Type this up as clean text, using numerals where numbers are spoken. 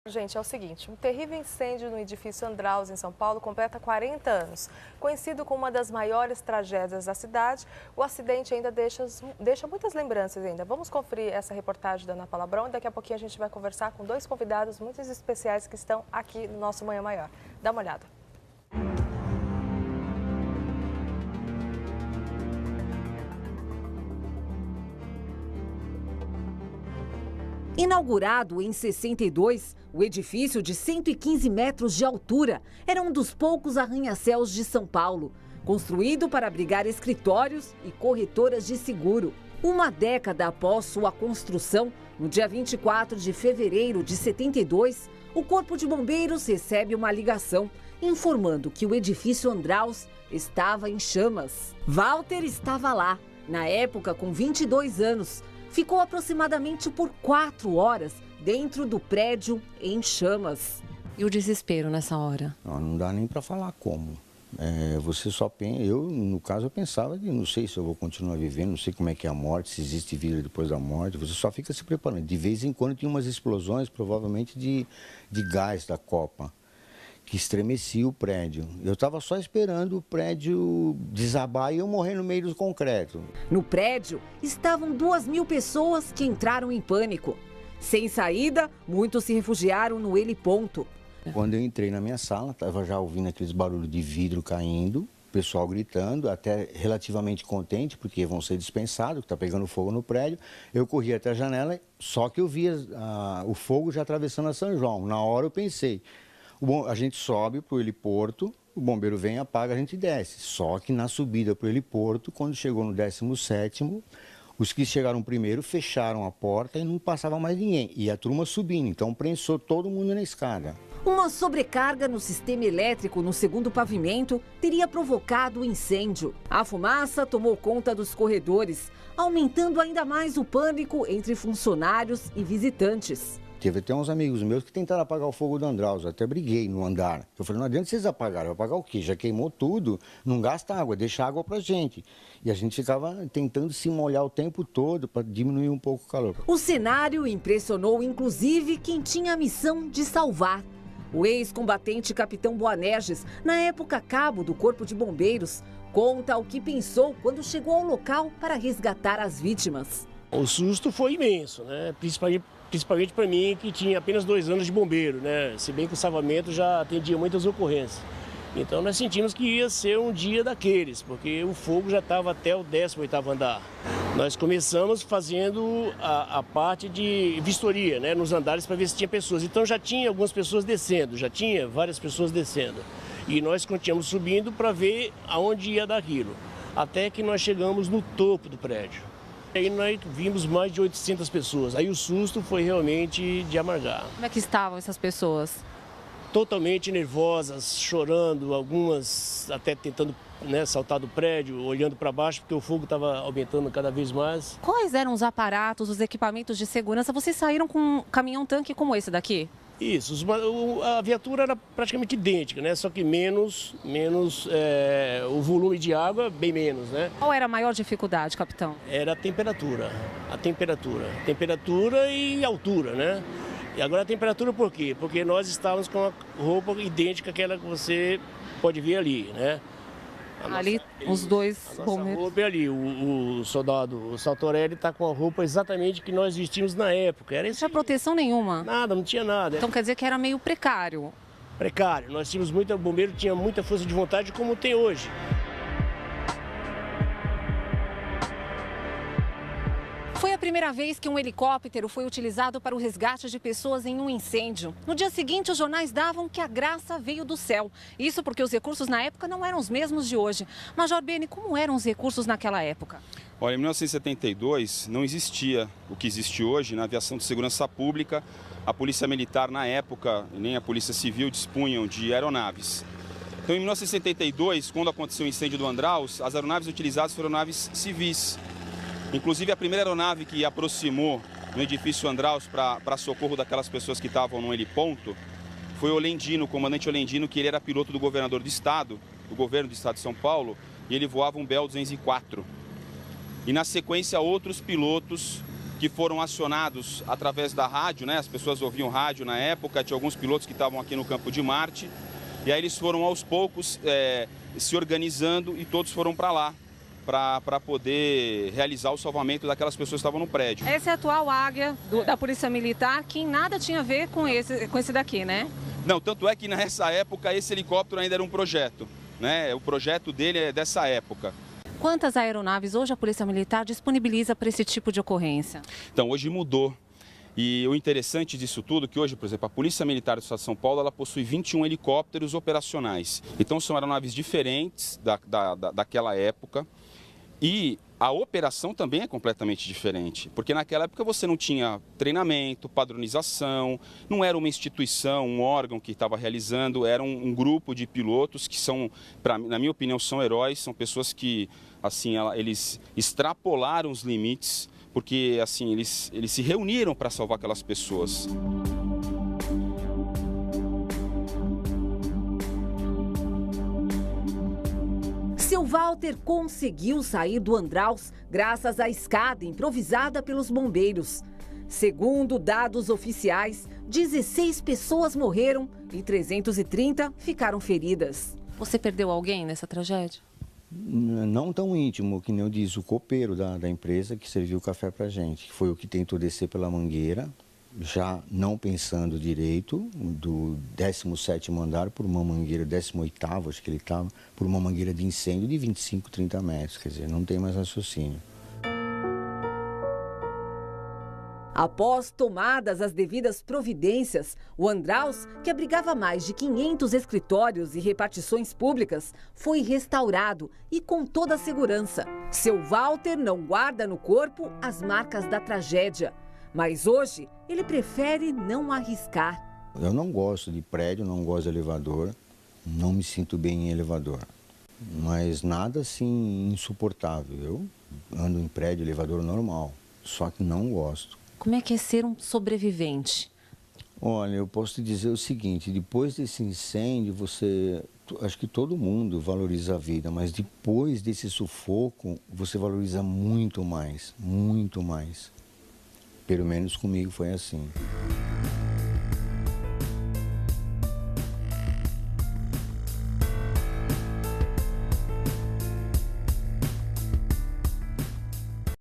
Gente, é o seguinte, um terrível incêndio no edifício Andraus, em São Paulo, completa 40 anos. Conhecido como uma das maiores tragédias da cidade, o acidente ainda deixa muitas lembranças ainda. Vamos conferir essa reportagem da Ana Paula Brão e daqui a pouquinho a gente vai conversar com dois convidados muito especiais que estão aqui no nosso Manhã Maior. Dá uma olhada. Inaugurado em 62, o edifício de 115 metros de altura era um dos poucos arranha-céus de São Paulo, construído para abrigar escritórios e corretoras de seguro. Uma década após sua construção, no dia 24 de fevereiro de 72, o Corpo de Bombeiros recebe uma ligação informando que o edifício Andraus estava em chamas. Walter estava lá, na época com 22 anos. Ficou aproximadamente por 4 horas dentro do prédio em chamas. E o desespero nessa hora? Não dá nem para falar como. Você só pensa, no caso eu pensava que não sei se eu vou continuar vivendo, não sei como é que é a morte, se existe vida depois da morte, você só fica se preparando. De vez em quando tinha umas explosões, provavelmente de gás da copa, que estremecia o prédio. Eu estava só esperando o prédio desabar e eu morrer no meio do concreto. No prédio estavam 2.000 pessoas que entraram em pânico. Sem saída, muitos se refugiaram no heliponto. Quando eu entrei na minha sala, estava já ouvindo aqueles barulhos de vidro caindo, pessoal gritando, até relativamente contente, porque vão ser dispensados, que está pegando fogo no prédio. Eu corri até a janela, só que eu via o fogo já atravessando a São João. Na hora eu pensei, a gente sobe para o heliporto, o bombeiro vem, apaga, a gente desce. Só que na subida para o heliporto, quando chegou no 17º, os que chegaram primeiro fecharam a porta e não passava mais ninguém. E a turma subindo, então prensou todo mundo na escada. Uma sobrecarga no sistema elétrico no segundo pavimento teria provocado o incêndio. A fumaça tomou conta dos corredores, aumentando ainda mais o pânico entre funcionários e visitantes. Teve até uns amigos meus que tentaram apagar o fogo do Andraus, eu até briguei no andar. Eu falei, não adianta vocês apagarem, vai apagar o quê? Já queimou tudo, não gasta água, deixa água pra gente. E a gente ficava tentando se molhar o tempo todo para diminuir um pouco o calor. O cenário impressionou inclusive quem tinha a missão de salvar. O ex-combatente Capitão Boanerges, na época cabo do Corpo de Bombeiros, conta o que pensou quando chegou ao local para resgatar as vítimas. O susto foi imenso, né? Principalmente para mim, que tinha apenas 2 anos de bombeiro, né? Se bem que o salvamento já atendia muitas ocorrências. Então nós sentimos que ia ser um dia daqueles, porque o fogo já estava até o 18º andar. Nós começamos fazendo a parte de vistoria, né, nos andares para ver se tinha pessoas. Então já tinha algumas pessoas descendo, já tinha várias pessoas descendo. E nós continuamos subindo para ver aonde ia dar aquilo. Até que nós chegamos no topo do prédio. Aí nós vimos mais de 800 pessoas. Aí o susto foi realmente de amargar. Como é que estavam essas pessoas? Totalmente nervosas, chorando, algumas até tentando, né, saltar do prédio, olhando para baixo, porque o fogo estava aumentando cada vez mais. Quais eram os aparatos, os equipamentos de segurança? Vocês saíram com um caminhão-tanque como esse daqui? Isso, a viatura era praticamente idêntica, né? Só que menos o volume de água, bem menos, né? Qual era a maior dificuldade, capitão? Era a temperatura e altura, né? E agora a temperatura por quê? Porque nós estávamos com a roupa idêntica àquela que você pode ver ali, né? Ali, os dois bombeiros. A roupa é ali, o soldado, o Saltorelli está com a roupa exatamente que nós vestimos na época. Não tinha proteção nenhuma? Nada, não tinha nada. Então quer dizer que era meio precário? Precário, nós tínhamos o bombeiro tinha muita força de vontade como tem hoje. Foi a primeira vez que um helicóptero foi utilizado para o resgate de pessoas em um incêndio. No dia seguinte, os jornais davam que a graça veio do céu. Isso porque os recursos na época não eram os mesmos de hoje. Major Beni, como eram os recursos naquela época? Olha, em 1972 não existia o que existe hoje na aviação de segurança pública. A Polícia Militar, na época, nem a Polícia Civil dispunham de aeronaves. Então, em 1972, quando aconteceu o incêndio do Andraus, as aeronaves utilizadas foram aeronaves civis. Inclusive, a primeira aeronave que aproximou no edifício Andraus para socorro daquelas pessoas que estavam no heliponto foi o Olendino, o comandante Olendino, que ele era piloto do governador do estado, do governo do estado de São Paulo, e ele voava um Bell 204. E, na sequência, outros pilotos que foram acionados através da rádio, né? As pessoas ouviam rádio na época, tinha alguns pilotos que estavam aqui no campo de Marte. E aí eles foram aos poucos se organizando e todos foram para lá, para poder realizar o salvamento daquelas pessoas que estavam no prédio. Essa é a atual Águia da Polícia Militar, que nada tinha a ver com esse daqui, né? Não, tanto é que nessa época esse helicóptero ainda era um projeto, né? O projeto dele é dessa época. Quantas aeronaves hoje a Polícia Militar disponibiliza para esse tipo de ocorrência? Então, hoje mudou. E o interessante disso tudo é que hoje, por exemplo, a Polícia Militar do Estado de São Paulo, ela possui 21 helicópteros operacionais. Então, são aeronaves diferentes daquela época. E a operação também é completamente diferente, porque naquela época você não tinha treinamento, padronização, não era uma instituição, um órgão que estava realizando, era um grupo de pilotos que são, na minha opinião, são heróis, são pessoas que, assim, eles extrapolaram os limites, porque, assim, eles se reuniram para salvar aquelas pessoas. Seu Walter conseguiu sair do Andraus graças à escada improvisada pelos bombeiros. Segundo dados oficiais, 16 pessoas morreram e 330 ficaram feridas. Você perdeu alguém nessa tragédia? Não tão íntimo, que nem eu disse, o copeiro da empresa que serviu o café pra gente, que foi o que tentou descer pela mangueira, já não pensando direito, do 17º andar por uma mangueira, 18º, acho que ele estava, por uma mangueira de incêndio de 25, 30 metros, quer dizer, não tem mais raciocínio. Após tomadas as devidas providências, o Andraus, que abrigava mais de 500 escritórios e repartições públicas, foi restaurado e com toda a segurança. Seu Walter não guarda no corpo as marcas da tragédia. Mas hoje, ele prefere não arriscar. Eu não gosto de prédio, não gosto de elevador, não me sinto bem em elevador. Mas nada assim insuportável. Eu ando em prédio, elevador normal, só que não gosto. Como é que é ser um sobrevivente? Olha, eu posso te dizer o seguinte, depois desse incêndio, acho que todo mundo valoriza a vida, mas depois desse sufoco, você valoriza muito mais, muito mais. Pelo menos comigo foi assim.